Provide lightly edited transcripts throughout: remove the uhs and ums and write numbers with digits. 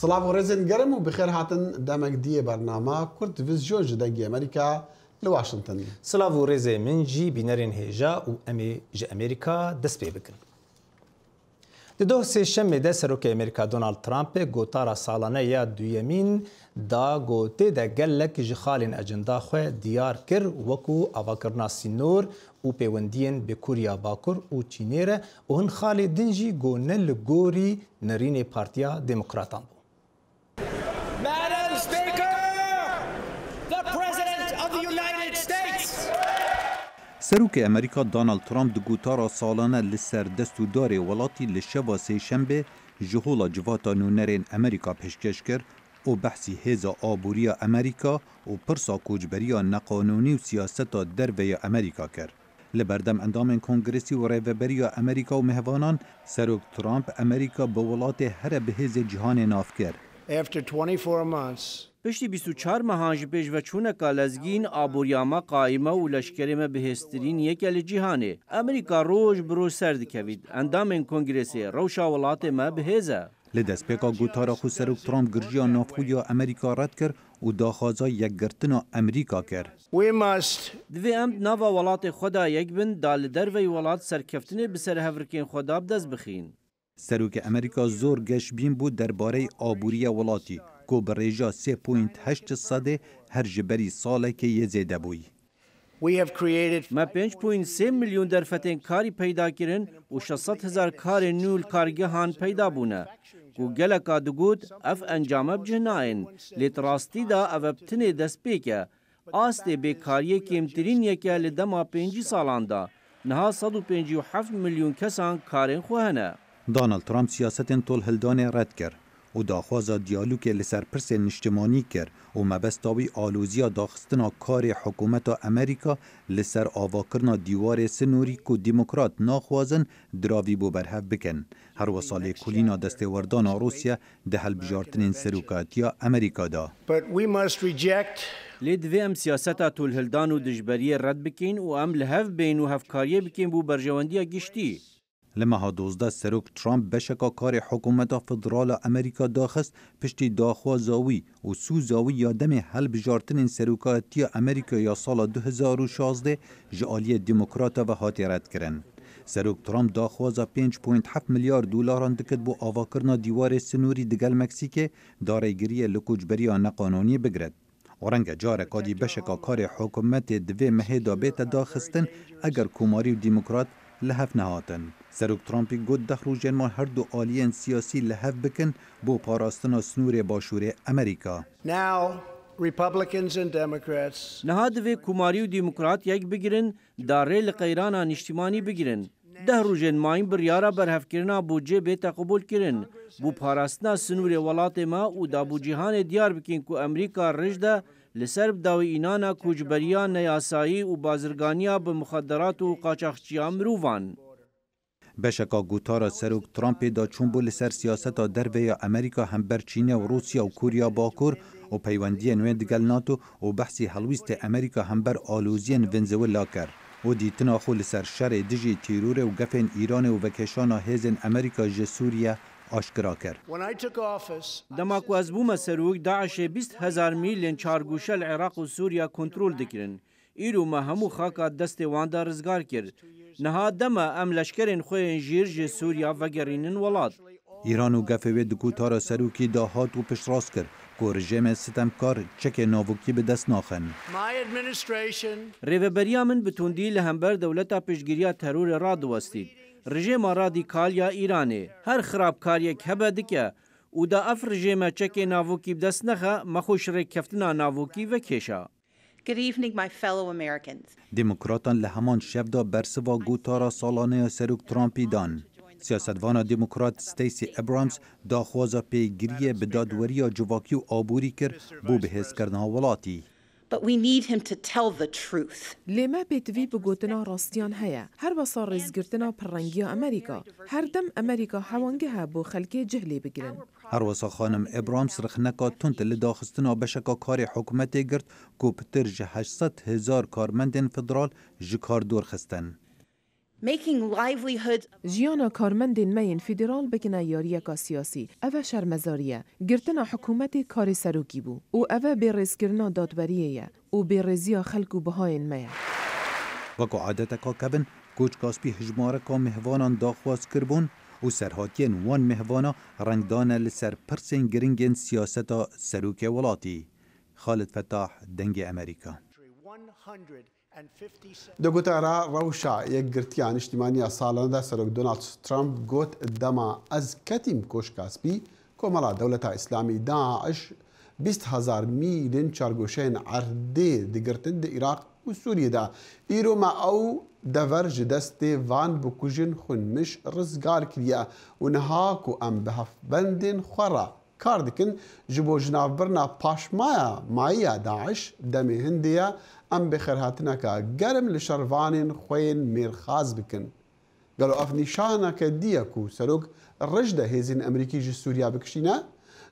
سلاف ورزن گرم و بخیر هاتن دمک دیه برنامه کرد تلویزیون جدنگی امریکا لواشنطن. سلاف ورزه من جی بینرین هجا و امی ج امریکا دست پی بکن. دو سه ده سروک امریکا دونالد ترامپ گوتارا سالانه یا دویمین دا گوته دا گلک جخالین اجندا خو دیار کر وکو اواکرنا سینور و پیوندین به کوریا باکور و چینیره و هن خالی دنجی گونل گوری نرین پارتیا دموکراتان بو. Madam Speaker, the President of the United States. سروک امریکا دونالد ترامپ دو گوتارا سالانه لسر دستودار ولاتی لشوا سه شنبه جهولا جواتا نونرین امریکا پیشکش کرد و بحثی هزا آبوریا امریکا و پرسا کوجبریا نقانونی و سیاستا دروی امریکا کرد. لبردم اندام کنگرسی و ریوبریا امریکا و مهوانان سروک ترامپ امریکا به ولات هر بهز جهان ناف کرد. After 24 months, پشتی 24 ماهانج پیش و چونکا لزگین آبوریاما قائمه و لشکرمه بهسترین یکل جیهانه. امریکا روش برو سرد کوید. اندام کنگرسی روشا ولات ما بهزه. لدست پیکا گوتارا خو سروک ترامپ گرجیا نافخویا امریکا رد کرد و داخوازا یک گرتنا امریکا کرد. we must دوی امد ناوا ولات خدا یک بن دال دروی ولات سرکفتنه بسر هفرکین خدا بدست بخین. سروک امریکا زور گشبین بود درباره آبوری ولاتی که به ریجا 3.8 صده هر جبری ساله که یه زیده بوی. we have created ما 5.3 میلیون درفتین کاری پیدا کرن و 600,000 کار نول کارگهان پیدا بونه. کو گلکا دگود اف انجام بجناین لیت راستی دا اف بتنی دست پیکه. آست بیکاری کمترین یکی لدما 5 سالان دا. نها 157 میلیون کسان کارن خوهنه. دونالد ترامپ سیاستن طول هلدان رد کرد و داخوازا دیالوگ لسر پرس نشتمانی کرد و مبستاوی آلوزیا داخستنا کار حکومت امریکا لسر آواکرنا دیوار سنوری که دیموکرات ناخوازن دراوی بو برهف بکن. هر وصال کلینا دستوردان روسیا ده هل بجارتنین سروکاتیا امریکا دا. but we must reject لیدوی ام سیاستا طول هلدان و دجبری رد بکین و ام لحف بین و هفکاریه بکین بو برجواندیا گشتی. لما ها 12 سروک ترامپ بشکا کار حکومت فدرال امریکا داخست پشتی داخوا زاوی و سو زاوی یادم حل بجارتن سروکاتی امریکا یا سال 2016 جعالی دموکرات و هاتی رد کرن. سروک ترامپ داخوازا 5.7 میلیارد دلار دکت بو آواکرنا دیوار سنوری دگل مکسیک داره گریه لکوجبری نقانونی بگرد. ورنگ جاره کادی بشکا کار حکومت دوی مهدا بیت داخستن اگر کماری و دموکرات لحف نهاتن. سروک ترامپی گود دخرو جنما هر دو آلین سیاسی لحف بکن بو پاراستنا سنور باشور امریکا. now Republicans and Democrats نها دوی کماری و دموکرات یک بگیرن داره لقیرانا نشتیمانی بگیرن. ده روژن ماین بریارا برهفکرنا بودجه بیتا قبول کرن. بو پاراستنا سنور ولات ما و دا بو جهان دیار بکن که امریکا رجده لسرب داوی اینانا کوجبریا نیاسایی و بازرگانیا به مخدرات و قاچاقچیا مروفان. بشکا گوتارا سروک ترامپ دا چونبو لسر سیاستا دروی امریکا هم بر چین و روسیا و کوریا باکور و پیوندی نوین دگل ناتو و بحثی حلویست امریکا هم بر آلوزین ونزویلا کر و دیتنا خو لسر شر دجی تیرور و گفن ایران و وکشانا هیزن امریکا جسوریا آشکرا کرد. when I took office دما کو از بوم سروک داعش 20,000 میل چارگوشه العراق و سوریا کنترول دکرن. ایرو ما همو خاکا دست واندا رزگار کرد. نها دما ام لشکرین خوین جیرج سوریا و گرینن ولاد. ایران و گفوی دگوتارا سروکی دا هات و پشراس کرد که رژیم ستمکار چک ناوکی به دست ناخن. my administration ریوبریا من بتوندی لهمبر دولتا پشگیریا ترور را دوستید. رژیم رادیکال یا ایرانه هر خرابکاری که هبه دکه و دا اف رژیم چک ناوکی بدست نخه مخوش رکفتنا ناوکی و کشا. Good evening, my fellow Americans. دموکراتان لهمان شفدا برسوا گوتارا سالانه سروک ترامپی دان. سیاستوان دموکرات ستیسی ابرامز داخوازا پیگیری به دادوری جواکی و آبوری کر بو بهز کردن ولاتی. But we need him to tell the truth. لما بيتوي بگوتنا راستيان هيا هر بصار رزگرتنا پرنگی امریکا هر دم امریکا حوانگه بو خلکی جهلی بگیرن. هر وسا خانم ابرامز رخنکا تونت لداخستنا بشکا کار حکومت گرد کو پتر 800,000 کارمندن فدرال جکار دور خستن. making livelihoods جیانا کارمندین مین فیدرال بکنه یاریکا سیاسی اوه شرمزاریه گرتنا حکومت کار سروکی بو و اوه بیرزگرنا دادوریه و بیرزیا خلکو بهاین میا وکو عادتکا کبن کوچ کاسپی هجمارکا مهوانان داخواست کربون و سرهاتین وان مهوانا رنگدانه لسر پرسین گرنگین سیاستا سروک ولاتی. خالد فتاح دنگ امریکا. دكتورة روشا يقرتيان اجتماعية صالة سرق دونالد ترامب قوت الدما از كتيم كوش كاسبي كومالا دولة إسلامي داعش 20,000 ميلين چارگوشين عردي دقرتن دي إراق وسوريا دا إيرو ما أو دفرج دستي فان بكوجين خون مش رزقار كريا ونهاكو أم بهف بندين خورا كاردكن جبو جناف برنا باش مايا داعش دمي هندية ام بخيرهاتنا كقرم لشرفان خوين ميرخاز بكن قالوا اف نشانك ديكو سروك الرجدة هيزين امريكي جي سوريا بكشينا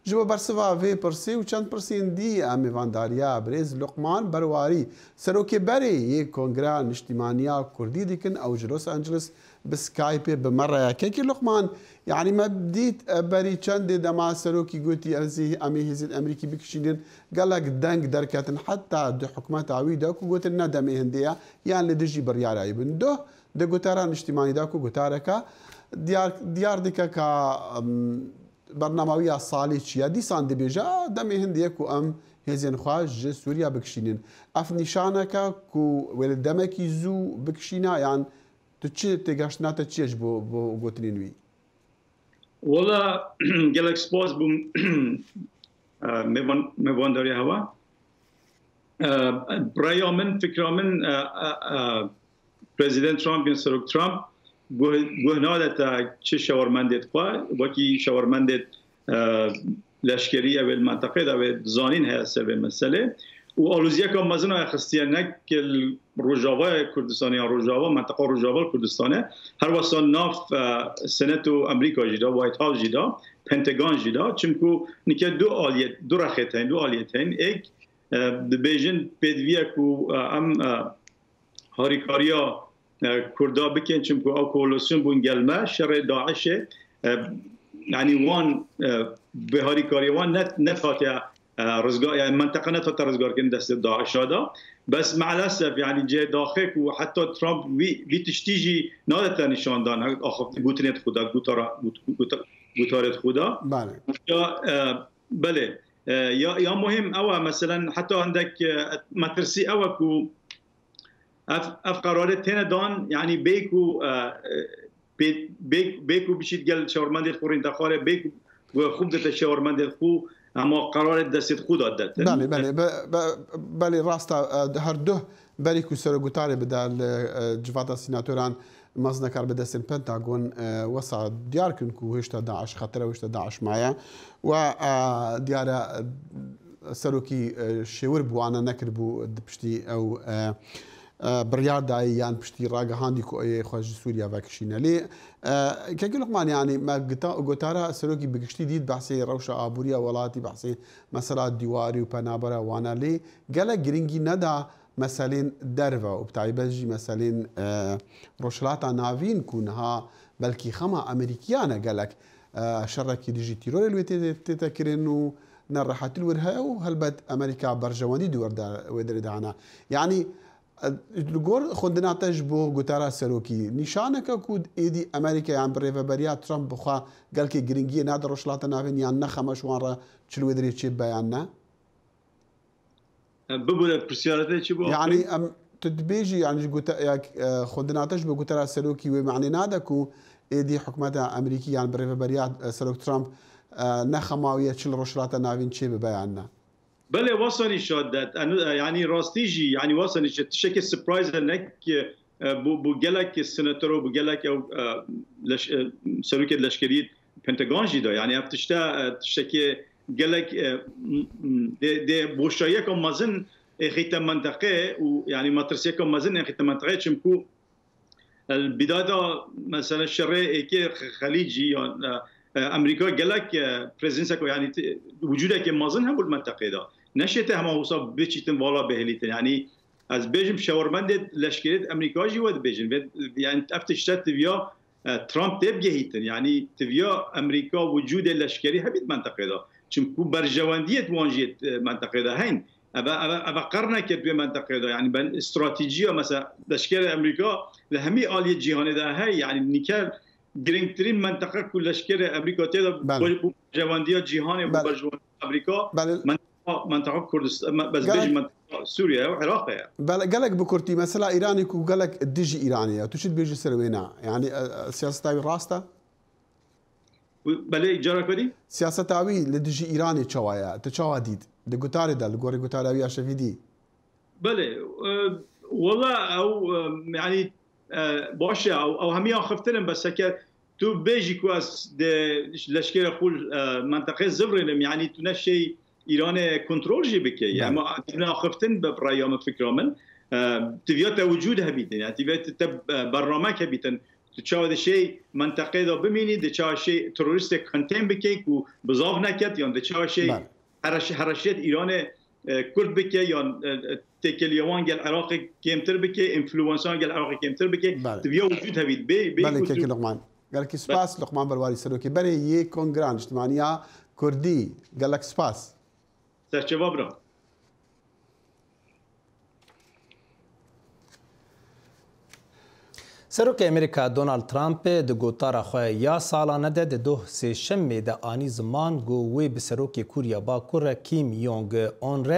جبو برسفا في برسي وچند برسين دي امي فانداريا بريز لقمان برواري سروكي بري يه كونغرا نشتمانيا كردي ديكن او جلوس انجلس بسكايب بمرة كيكي لقمان يعني ما بديت بري چند دما سروكي قوتي امي هيزين امريكي بكشينين قال لك دنك دركاتن حتى دو حكومات عويدك وقلت لنا دمي هندية يعني لدجي بريارة يبن دو قوتاران اجتماعي داكو قوتاركا ديار ديكا كا برنامجية صالي تشيا دي ساندي بيجا دمي هندية كو ام هزين خواج سوريا بكشينين اف نشانكا كو ولد دمكي زو بكشينا يعني تشي تيغاشنا تشيش بو قوتنينوي والله قالك سبوز بو مبان داري هوا برايا من فكرة من بريزيدنت ترامب سروك ترامب گوهنادت چه شاورمندت خواه وکی شاورمندت لشکری او المنطقه او زانین هست به مسئله و آلوزیه که مزن اخستیانه که روجاوا کردستانی روجاوا منطقه روجاوا کردستانه هر واسه ناف سنت امریکا جدا وایت هاوس جدا پنتاگون جدا چونکو نیکه دو آلیتین یک بیژن پیدویه کو ام هاریکاریا کردا بکن چونکو او کولوسیون بون گلمه شر داعشه يعني وان بهاري كاري وان نتفاتيا رزقار يعني منطقه نتفاتيا رزقار كن دست داعش هذا بس مع الاسف يعني جاي داخل وحتى ترامب بتشتيجي نادت نشان دان اخف بوتنت خدا بوتارت خدا بله يا مهم او مثلا حتى عندك مترسي او كو اف قرارات هنا دان يعني بيكو بيكو بشيت قال شاورماندي خورين تخاره بيكو وخوب دت شاورماندي خو اما قرار دست خود دادت بله راستا هر دو بریکو سرگوتاری بدال جوات سیناتوران مزنا کار بدست پنتاگون وسع دیار کن کو هشتا داعش خطر و هشتا داعش معايا و دیار سروکی شور بوانا نکربو دبشتی او بريار داي يعني بشتي راجع هاندي كو اي خواج سوريا فاكشينا لي كاكي لقمان يعني ما قطارا سلوكي بكشتي ديد بحسي روشة ابوريا ولاتي بحسي مسألة ديواري وبنابرا وانا لي قال جرينجي ندا مسالين درفا وبتاعي بجي مسالين روشلاتا نافين كونها بلكي خما امريكيانا قالك شركي ديجي تيرور الويتي تتكرنو نرحت الورها وهلبت امريكا برجواني دور ودر دعنا يعني الجور خدنا تجبو قطارة سلوكي نشانك كود إيدي أمريكا يعني بريفابريات ترامب بخوا قال كي جرينجي نادر وشلاتنا فين يعني نخمة شوارا شلو يدري تشيب بياننا بقول برسيارته شو يعني تدبيجي يعني خدنا تجبو قطارة سلوكي ومعني نادكو إيدي حكومة أمريكية يعني بريفابريات سلوك ترامب نخمة ويتشل روشلاتنا فين تشيب بياننا بله وصلني شادت يعني راستيجي يعني وصلني شكل سربرايز انك بو جلك السناتور بو جلك او سلوك الاشكاليه بنتاغون جدا يعني افتشتا تشكي جلك دي بوشايكم مازن خيت منطقه ويعني ماترسيكم مازن خيت منطقه چمكو البدايه مثلا الشرق كي خليجي امريكا قالك بريزنسك يعني وجودك مازن هم بالمنطقه ده نشته هم وصاب بيتشتن والا بهليتن يعني از بيجم شاورمند لشكريت امريكا جي ود بيجن يعني افتش تبيا ترامب تبقى هيتن يعني تبيا امريكا وجود اللشكري هبيت منطقه ده چونكو برجوانديه وانجيت منطقه ده هين ابا قرنا كت بمنطقه ده يعني بن استراتيجيه مثلا لشكر امريكا لهمي اليه جهاني ده هي يعني نيكال جرينترين منطقه كل لشكر امريكا تدا برجوانديه جهاني برجوانديه امريكا منطقه كردستان بس بيجي منطقه سوريا وعراق يعني قالك بكرتي مثلا ايراني كو قالك الدجي ايرانيه وتشد بيجي سروينا يعني سياستاوي راستا بله اجاره كدي سياستاوي لدجي ايراني تشوايا تشوا ديد دغوتاري دال غوري غوتاري شفيدي بله والله او يعني باشه او هميا خفتن بس هكا تو بيجي كواس لشكر اقول منطقه زفرين يعني تنشي ایران کنترل جی بکی يعني ما احنا خفتن برايام فكره من تبيات وجودها بيتن يعني تبيات برنامج بيتن تشاهد شيء منطقه ده بميني ده شيء تروریست کنتین بکی و بزاف نکت یا ده شيء حرشیت ایران کرد بکی یا تکلیوان گل عراق کمتر بکی انفلوئنسان گل عراق کمتر بکی تبيات وجودها بيت بله که لقمان قال لك سپاس لقمان برواری سروکی برای یک کنگران اجتماعی کردی قال لك سپاس جواب را سروک امریکا دونالد ترامپ د گوتارا خو یا سالانه ده د سه شنبه د آنی زمان گو وی به سروک کوریا باکور کیم یونگ اون ر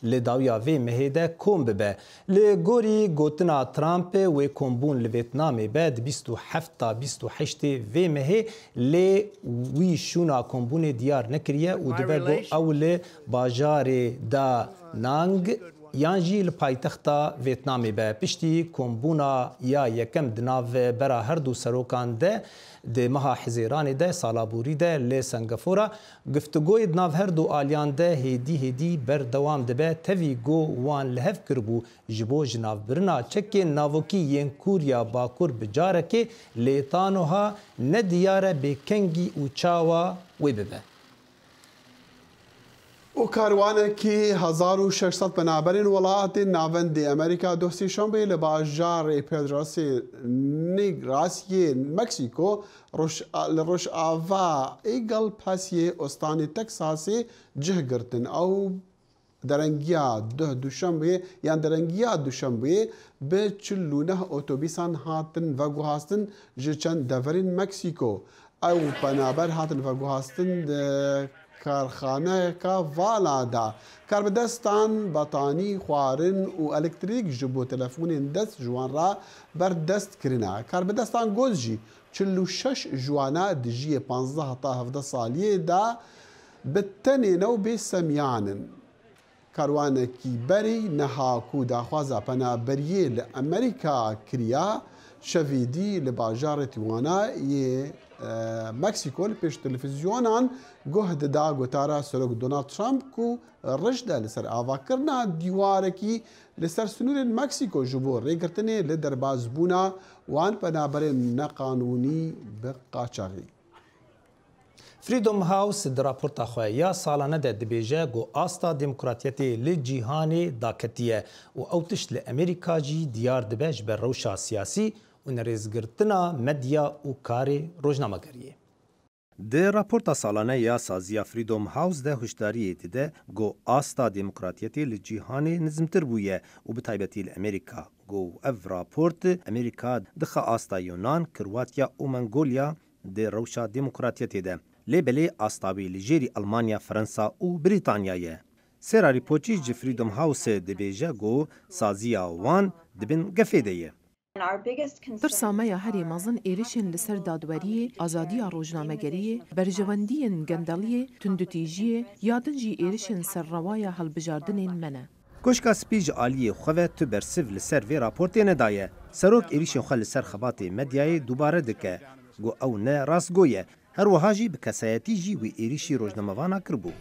ل داویا وی مهده کوم به ل گوری گوتنا ترامپ و کومبون ل ویتنام بعد 27 تا 28 وی مه ل وی شونا کومبون دیار نکریه او دبه اول باجار دا نانگ یانجی لپایتختا ویتنام به پشتی کومبونا یا یکم دناو برا هر دو سروکان ده د مها حزیران ده سالابوری ده ل سنگافورا گفتگوی دناو هر دو آلیان ده هدی بر دوام ده به توی گو وان لهف کربو جبو جناو برنا چک ناوکی ین کوریا باکور بجارکه لیتانوها ندیاره به کنگی و چاوا وی ببه وكاروانكي 1600 بنابرين ولايات ناوند امريكا دوسي شنبه لباجار بيدروسي نيغراسي مكسيكو روش آفا ايغل باسي استاني تكساسي جهگرتن او درنگیا دوشنبه يعني درنگیا دوشنبه به چلونه اتوبيسان هاتن و گوهاستن جچن دورين مكسيكو او بنابر هاتن و گوهاستن کارخانه کا والا دا کاربدستان بطانی خوارن و الکتریک جبو تلفون دست جوان را بر دست کرنا کاربدستان گوزجی 46 جوانا دجی 15 تا 17 سالیه دا بتنی نو بسمیانن کاروانه کی بری نها کو داخوازا پنا بریه لامریکا کریا شویدی لباجار تیوانا یه مكسيكو پیش تلفزيونان جهد دا گوتارا سروك دونالد ترامب كو رجده لسر آواكرنا ديواركي لسر سنور مكسيكو جبور ريگرتني لدرباز بونا وان بنابرين نقانوني بقاچاغي فریدم هاوس در راپورتا خو یا سالانه ده دبیجه گو آستا دموکراتیتی لجیهانی داکتیه و اوتش لامریکا جی دیار دبیج بر روشا سیاسی و نریزگرتنا مدیا و کاری روزنامه‌گریه. ده راپورتا سالانه یا سازیا فریدم هاوس ده هشداری ده گو آستا دموکراتیتی لجیهانی نظمتر بویه و به تایبتی لامریکا گو اف راپورت امریکا دخه آستا یونان کرواتیا و منگولیا ده روشا دموکراتیتی ده لیبلی آستاوی لجیری المانیا فرانسا و بریتانیایه. سرا ریپوچی جی فریدم هاوس دبیجه گو سازیا وان دبن گفیده. ترسامه هری مازن ایریشن لسر دادوریه، آزادی روزنامه‌گریه، برجواندی گندالیه، تندوتیجیه، یادنجی ایریشن سر روایا هلبجاردن منه. کوشکا سپیج عالیه خواه تو برسیو لسر وی راپورتی ندایه. سروک ایریشن خواه لسر خبات مدیای دوباره دکه. گو او نه راست گویه. هر وهاجی بکسایتی جی و ایریشی روزنامه‌وانا کربو.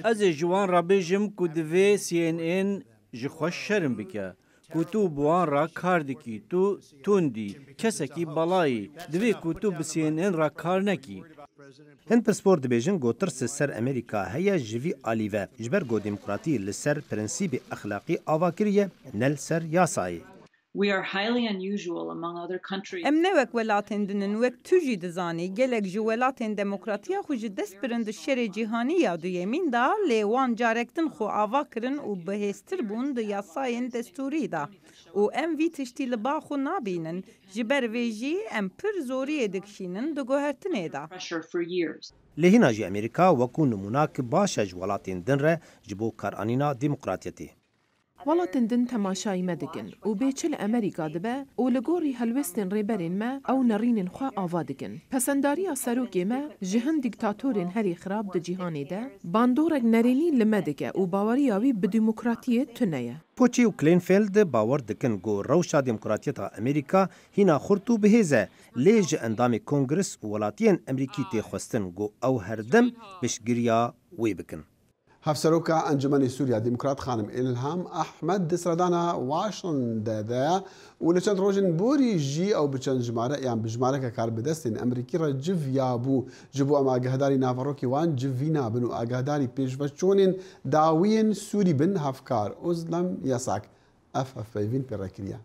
از جوان را بیجم کو دوی CNN جی خوش شرم بکه. کو تو بوان را کار دکی تو توندی کسکی بالایی دوی کو تو به CNN را کار نکی. هند پرسپور دبیجن گوترس سر امریکا هیا جوی آلیوه جبر گو دموکراتی لسر پرنسیب اخلاقی آواکریه نل سر یاسایی. We are highly unusual among other countries. ام نوک ولاتن دنن وک توجی دزانی گلک جو ولاتن دموکراتیا خوش دست برند شر جهانی یا دو یمین دا لیوان جارکتن خو آوا کرن و بهستر بون دو یاساین دستوری دا و ام وی تشتی لبا خو نابینن جبر ویجی ام پر زوری دکشینن دو گوهرتنه دا. لهینا جی امریکا وکو نموناک باشج ولاتن دن ره جبو کارانینا دموکراتیتی. ولاتن دن تماشای مدگن و بیچل امریکا دبه و لگوری هلوستن ریبرین ما او نرین خوا آوا دگن. پسنداری سروکی ما جهن دیکتاتورین هری خراب ده جهانی ده باندورک نرینی لمدگه و باوری آوی به دموکراتیه تنیه. پوچی و کلینفیلد باور دکن گو روشا دموکراتیتا امریکا هینا خورتو بهیزه لیج اندام کنگرس و ولاتین امریکی تی خواستن گو او هردم بشگریا وی بکن. هفسروكا أنجمني سوريا ديمقراط خانم إلهام أحمد دسردانا واشن دادا ولشان روجن بوري جي أو بچن جمارة يعني بجمارة كار بدستين أمريكي را جف يابو جبو أما أجهداري نافروكي وان جفينا بنو أجهداري بيش وشونين داوين سوري بن هفكار أزلم يساك أف بيفين بركريا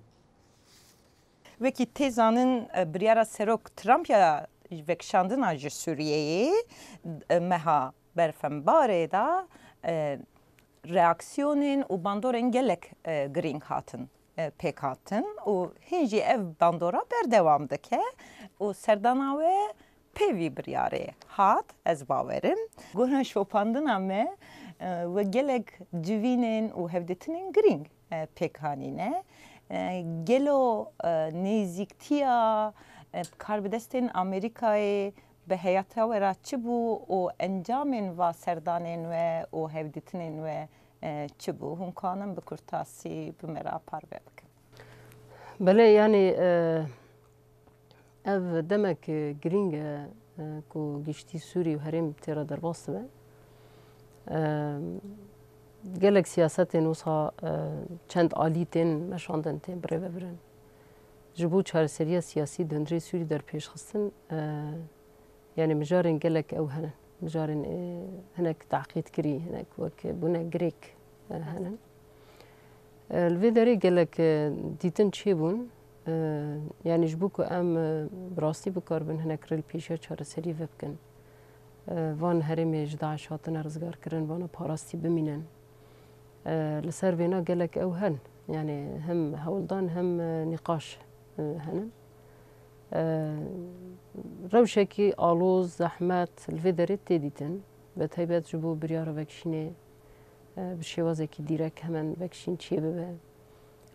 وکی تیزانن بریارا سروک ترامپ یا وکشاندن آج سوریه مها برفنباره دا reaksiyonun u bandorun gelek green hatın pek hatın u hinci ev bandora berdevamdaki u serdanave pevi bir yare hat ez baverim gona şopandın ama ve gelek civinin u hevdetinin green pek hanine gelo neziktiya karbidestin Amerika'yı به حیاتا و چه بو و انجام و سردانین و هفدیتنین و چه بو هم کانم به کرتاسی به مرا پارو بکن. بله یعنی اف دمک گرینگ کو گشتی سوری و هرم تیرا در باست به گلک سیاست نوسا چند آلیتین مشاندن تیم بره ببرن. جبو چهارسری سیاسی دندری سوری در پیش خستن يعني مجارن قالك أو هنا مجارن هناك تعقيد كري هناك وك بنا جريك هنا الفيدري قالك ديتن شيبون يعني جبوكو أم براستي بكاربن هناك ريل بيشة شهر سري فبكن وان هرمي جدع شاطنا رزقار كرن وانا باراستي بمينن لسر فينا قالك أو هن يعني هم هولدان هم نقاش هنا روشکی آلوز زحمت الفیدرت تدیتن به تایبت جبو بریار وکشینه بشوازه کی دیرک همان وکشین چیه به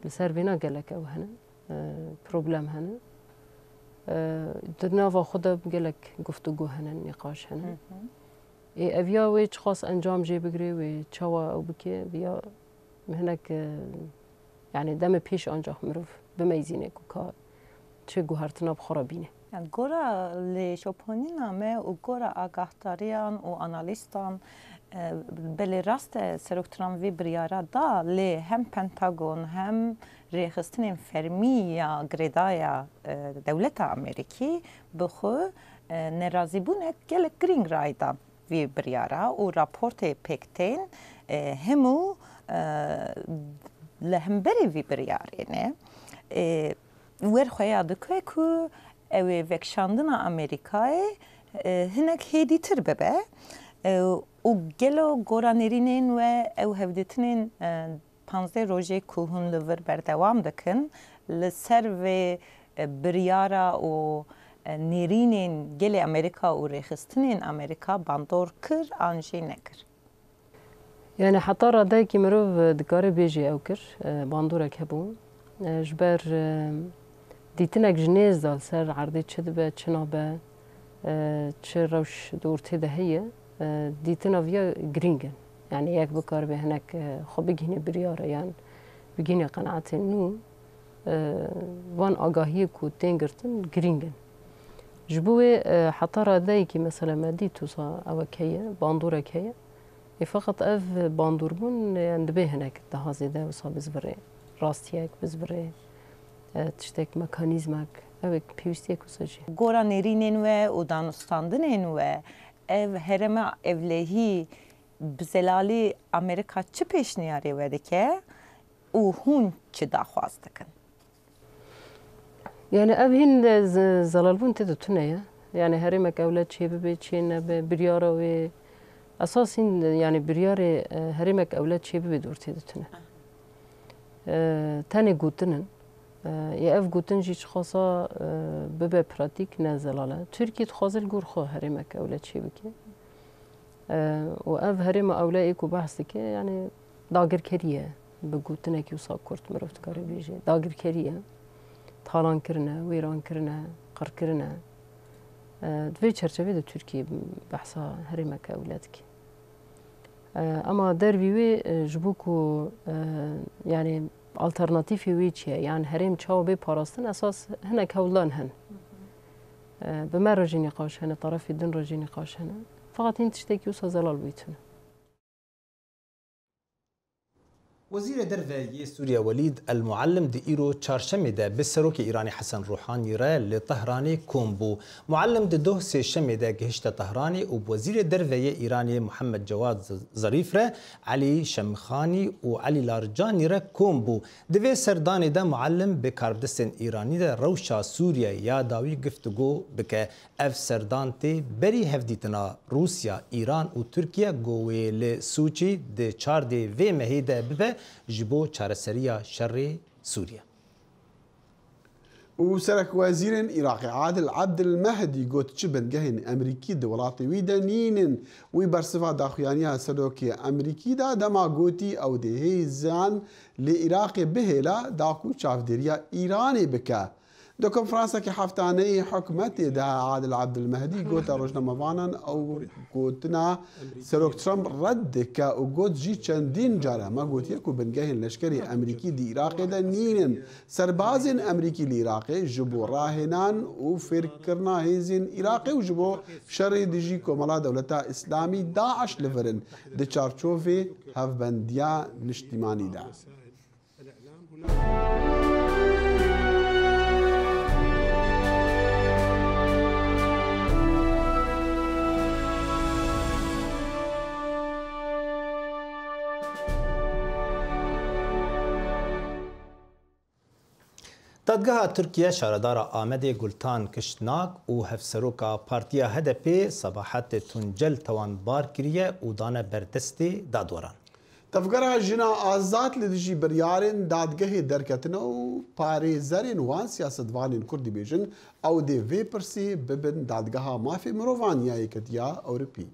لسر وینا گلک او هنه پروبلم هنه درناوا خدا گلک گفتگو هنه نقاش هنه اویا و چه خاص انجام جی بگیری و چوا او بکی بیا هنک يعني دم پیش آنجا مروف بمیزینه که چه گوهرتنا بخرابینه. گورا لیشوپونی نامه و گورا آگاهداریان و آنالیستان بلی راست سروکتران وی بریارا دا لی هم پنتاگون هم ریخستن فرمی یا گریدایا دولت امریکی بخو نرازی بونه گل گرینگ رایدا وی بریارا و راپورت پکتین همو لهم بری وی بریارینه ور خویا دکه که اوی وکشاندن امریکای هنک هیدی تر ببه و گلو گورانرینین و او هفدتنین 15 روزه کوهن لور بردوام دکن لسر و بریارا و نرینین گل امریکا و ریخستنین امریکا باندور کر آنجی نکر. يعني حتى ردايكي مروف دكاري بيجي أو كر باندورك هبون جبر ديتنك جنيز دال سر عرضي تشدبه تشنابه تشروش دورتي ده هي ديتنا فيا جرينجن يعني ياك بكار به هناك خو بيجيني بريارة يعني بيجيني قناعتي إنه وان آگاهی کو تنگرتن جرينجن جبوه حتى ردايكي مثلا ما ديتو صا أو كيه باندورة كيه فقط اف باندوربون اندبه هناك تهازي ده وصا بزبره راستيك بزبره تشتك ميكانيزمك Evet, piyustiye kusacı. Gora nerinin ve udanustandının ve ev hereme evlehi bizelali Amerika çi peşniyarı vedike u hun çi daxwazdikin. Yani ev hin zalalbun te tutune ya. Yani herimek evlet çi be çi ne be biryara ve asasın yani biryare herimek evlet çi be dur te tutune. Tane gutinin یا اف گوتن جیش خاصا به پراتیک نزلاله ترکیه خازل گور خو هرمک اولاد چی بکی و اف هرم اولاد ایکو بحث که یعنی داگر کریه به گوتن کی وسا کرد مرفت کاری بیجه داگر کریه تالان کرنه ویران کرنه قر کرنه دوی چرچوی د ترکیه بحثا هرمک اولاد کی اما در ویوی جبوکو یعنی alternatifi ویچیه یعنی هریم چاو به پاراستن اساس هنک هولان هن به ما رجی نقاش هنه طرفی دن رجی نقاش هنه فقط این تشتکی وسا زلال بیتونه وزير درفه سوريا وليد المعلم دي إيرو چارشمه ده بسروك إيراني حسن روحاني را لطهراني كومبو معلم دي دوه سي شمه ده گهشت طهراني ووزير درفه إيراني محمد جواد ظريف را علي شمخاني وعلي لارجاني را كومبو دوه سرداني ده معلم بكاردستن إيراني ده روشا سوريا يا داوي گفتگو بك اف سردان تي بري هفديتنا روسيا إيران و تركيا گوه لسوچي ده چار ده و مهيده ببه جبو چارەسەریە شەڕی سووریا. وسرك وزير عراقي عادل عبد المهدي قوت شبن جهن أمريكي دولاتي ويدنين ويبرسفا داخيانيها سلوكي أمريكي دا دما قوتي أو دهي زان لإراقي بهلا داكو شاف ديريا إيراني بكا دو كونفرانسا كي حفتاني حكمتي دا عادل عبد المهدي قوت رجنا مفانا أو قوتنا سلوك ترامب ردك وقوت جي چندين جارة ما قوت يكو بنجهن لشكري أمريكي دي إراقي دا نينن سربازن أمريكي لإراقي جبو راهنان وفركرنا هيزن إراقي وجبو شري ديجي كومالا دولتا إسلامي داعش لفرن دي چارچوفي هفبنديا نشتماني دا دادگاه ترکیه شاردار آمد گلتان کشتناک و هفسروکا پارتیا HDP صباحت تونجل توانبار کریه و دانه بردست دادوران. تفکرها جنا آزاد لدیجی بریارن دادگاه درکتنا و پارێزەرên وان سیاستوانên کردی بێژن ئەو دێ vê pirsê bibin دادگەها mafê mirovan ya Yekîtiya Ewropî.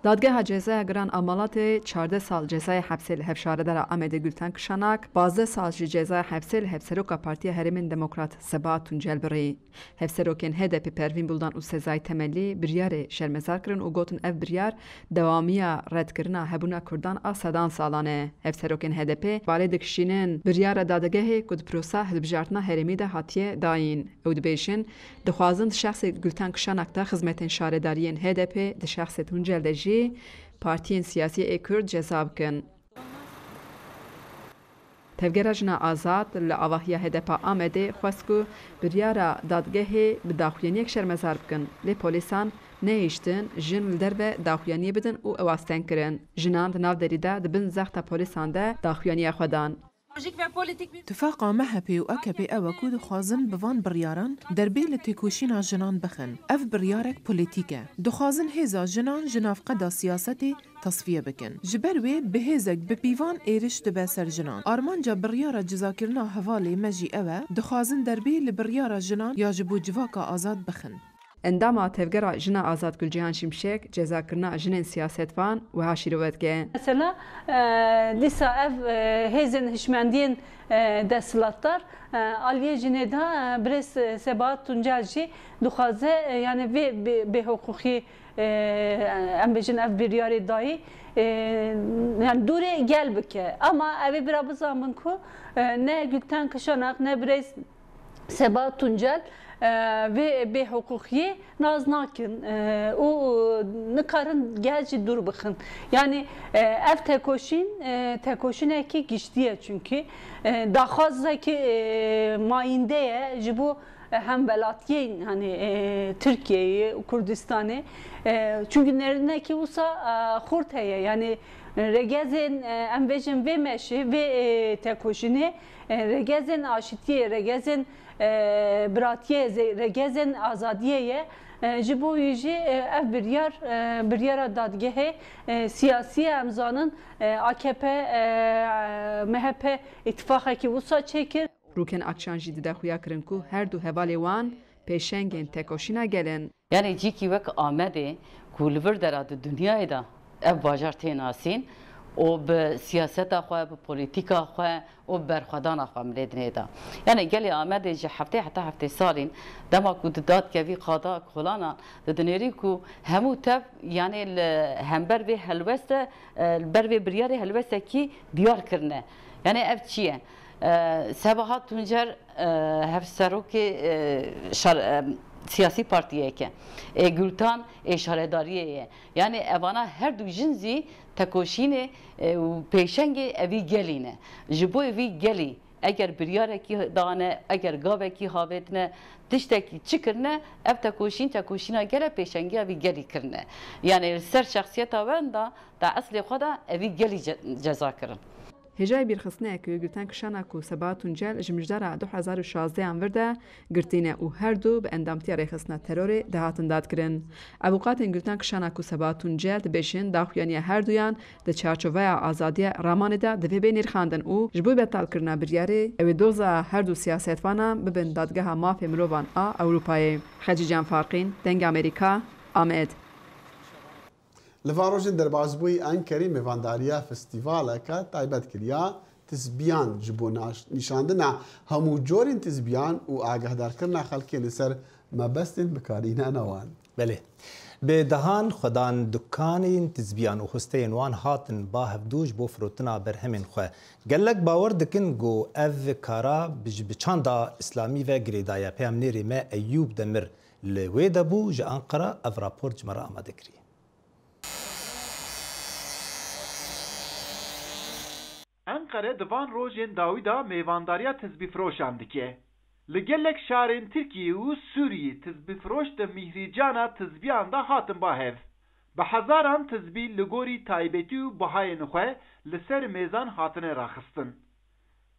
دادگاه جزای گران امالات 14 سال جزای حبس هفشاردار آمد گلتان کشانک 12 سال جزای حبس هفسروکا پارتی هرمین دموکرات سبا تونجل بری هفسروکن HDP پروین بولدان و سزای تملی بریار شرمزار کرن و گوتن اف بریار دوامیا رد کرنا هبونا کردان آسادان سالانه هفسروکن HDP بالای دکشینن بریار دادگاه کد پروسا هلبجارتنا هرمی ده هاتیه داین او دبیشن دخوازند شخص گلتان کشانک تا خدمتن شارداریین HDP ده شخص تونجل دجی پارتیین سیاسی کرد جذاب کن. تفگرجنا آزاد لعواهی HDP آمده خواستگو بریارا دادگاه به داخلینی یک شرمزار بکن. لی پولیسان نیشتن جن لدرب داخلینی بدن و اواستن کرن. جنان دناو دریده دبن زخت پولیسان ده داخلینی خودان. اتفاقا مهبي وأكبي أوكو دخوازن بفان برياران دربي لتكوشينا جنان بخن أف بريارك بوليتيكا دخوازن هزا جنان جناف قدا سياستي تصفية بكن جبروي بهزك ببيفان إيرش دباسر جنان أرمانجا بريارة جزاكرنا هفالي مجي أوا دخوازن دربي لبريارة جنان ياجبو جواكا آزاد بخن انداما تفگرا جنا آزاد گلجیهان شمشک جزا کرنا جنین سیاست وان و هاشیروت که مثلا لیسا اف هزن هشمندین دستلاتر علیه جنیدا برس سبات تونجالجی دخوازه یعنی به حقوقی ام بجن اف بریاری دایی yani dure gel bike ama evi biraz zaman ko ne gülten kışanak ne biraz Seba Tuncel ve be hukukiye naz nakin o nikarin gelci dur bakın yani ev tekoşin eki giştiye çünkü daha fazla ki mayindeye jibu hem belatiye hani Türkiye'yi Kürdistan'ı çünkü nerede ki olsa kurtaya yani regezin embejin ve meşi ve tekoşini regezin aşitiye regezin براتیه رگزن آزادیه جبویی اف بریار دادگاه سیاسی امزانن AKP MHP اتفاقی که وسا چکر روکن اکشانجی دیده خویا کرن کو هر دو هوالی وان پیشنگین تکوشینا گلن یعنی جی کی وک آمده کولور دراد دنیای دا اف باجار تیناسین و به سیاست خواه به پولیتیک خواه و برخوادان خواه ملیدنه دا یعنی گلی آمده جه هفته سالین دما کو داد که وی قادا کلانا دنیری کو همو تب یعنی همبر به هلوست بر به بریار هلوست کی دیار کرنه یعنی اف چیه سباها تونجر هفسرو که siyasi partiye ki gültan işaretdariye yani evana her du jinzi tekoşine peşenge evi geline jibo evi geli eğer biryareki dane eğer gaveki havetne tişteki çıkırne ev tekoşina gele peşenge evi geli kirne yani ser şahsiyeta venda da asli khoda evi geli ceza kirin هجای بیرخصنه که گرتن کشانه کو سباتون جل جمجدار 2016 انورده گرتینه او هر دو به اندامتی ریخصنه ترور دهاتن داد کرن. ابوقاتن گرتن کشانه کو سباتون جل دبیشن داخویانی هر دویان د چارچوبه آزادی رامانه ده دوی بینیر خواندن او جبوی بتال کرنا بریاره او دوزا هر دو سیاست وانا ببن دادگاه مافی مروان اروپای خجیجان فارقین دنگ امریکا آمد. لفاروجن دربازبوی انکری میوانداریا فستیواله که تایبت کریا تزبیان جبو نشاندنا همو جورین تزبیان و آگهدار کرنا خلکی لسر مبستن بکارینا نوان. بله. به دهان خدان دکانین تزبیان و خسته وان هاتن با هفدوش بو فروتنا برهمن خواه. گلک باور دکن گو او کارا بچاندا اسلامی و گریدایا پیامنیری ما ایوب دمر لوی دبو جا انقره او راپور جمره آماده کری. Ankara divan rojên dawî da mêvandariya tizbîfiroşan dike. Li gelek şarên Tirkiye û Sûriyê tizbîfiroş di mîhrîcana tizbiyan da hatin bahev. Bi hezaran tizbî li gorî taybetî û bihayên xwe li ser mêzan hatine raxistin.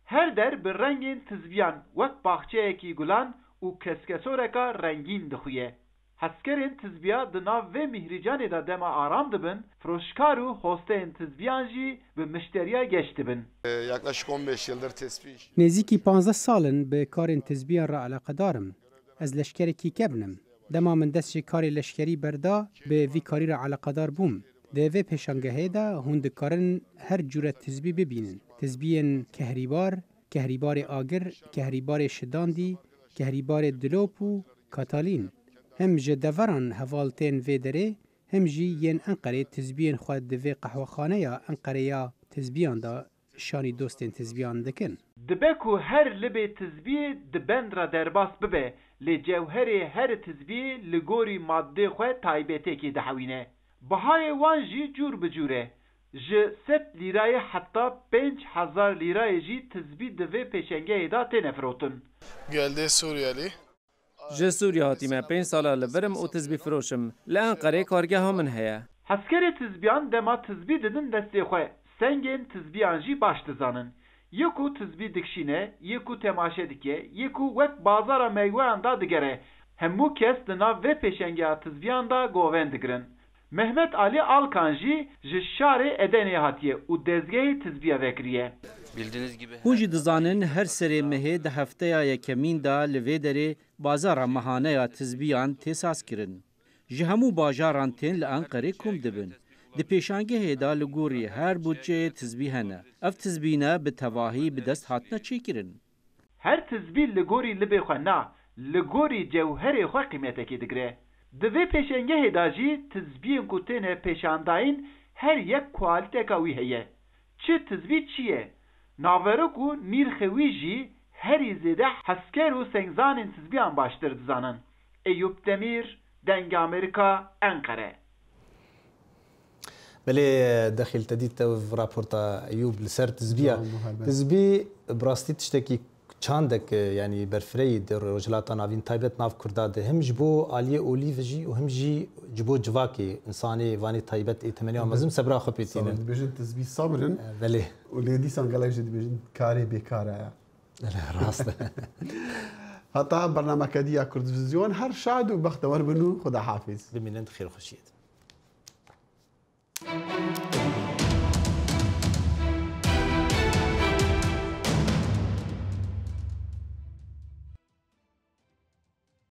Her der bi rengên tizbiyan wek baxçeyekî gulan û keskesoreka rengîn dixuye. Heskerên tizbiya di nav vê mîhrîcanê da dema aram dibin, firoşkar û hosteyên tizbiyan jî bi müşteriya geç dibin. Yaklaşık 15 yıldır tespih. Nêzîkî 15 salin bi karên tizbiyan re eleqedarim. Ez leşkerekî kebnim. Dema min dest ji karê leşkerî berda bi vî karî re eleqedar bûm. Di vê pêşangehê de hûn dikarin her cure tizbî bibînin. Tizbiyên kehrîbar, kehrîbarê agir, kehrîbarê şidandî, kehrîbarê dilop û katalîn. هم ji deveran hevaltên vê derê hem jî yên Enqerê tizbiyên xwe di vê qehwexaneya Enqereya tizbiyan da şanî dostên tizbiyan dikin. Dibe ku her libê tizbiyê di bendra derbas bibe, lê cewherê her tizbiyê li gorî maddê xwe taybetêkî dihewîne. Bihayê wan jî cûr bi cûr e. Ji 100 lîrayê heta 5000 lîrayê jî tizbî di vê pêşengehê da têne firotin. Geldi Suriyeli. Ji Sûriye hatîme 5 sala li virim û tizbî firoşim. Li Enqerê kargeha min heye. Heskerê tizbiyan dema tizbî didin destê xwe. Sengên tizbiyan jî baş dizanin. Yekû tizbî dikşîne, yekû temaşe dike, yekû wek bazara meyweyan da digere. Hemû kes di nav vê pêşengeha tizbiyan da govên digirin. Mehmet Ali Alkan jî ji şarê Edenê hatiye û dezgehê tizbiya vekiriye. Bildiğiniz gibi. Hûn jî dizanin her serê mehê di hefteya yekemîn da li vê derê bazara mehaneya tizbiyan têsas kirin. Ji hemû bajaran tên li Enqerê kom dibin. Di pêşangehê da li gorî her budceyê tizbî hene. Ev tizbîne bi tevahî bi dest hatine çêkirin. Her tizbî li gorî libê xwe na, li gorî cewherê xwe qîmetekê digire. Di vê pêşengehê da jî tizbiyên ku têne pêşandayîn her yek kualiteka wî heye. Çi tizbî çi ye? Naverok û nîrxê wî jî هەری زێدە هەسکەر و سەنگزانên تزبیان باشتر دزانن. ئەیوب دەمیر دەنگ ئەمریکا ئەنقەرە. بله داخل تدید و راپورتا ایوب لسر تزبی براستی تشتکی چاندک یعنی برفری در رجلات ناوین تایبت ناف کرداده هم جبو آلیه اولیو جی و هم جی جبو جواکی انسانی وانی تایبت ایتمنی و مزم سبرا خبیتینه بیشتر تزبی صبرن بله ولی دیسان قالش دی بیشتر کاری بیکاره راست حتی برنامه کدیا کردویزیون هر شاد و بختور بنو خدا حافظ بمینند خیر خوشید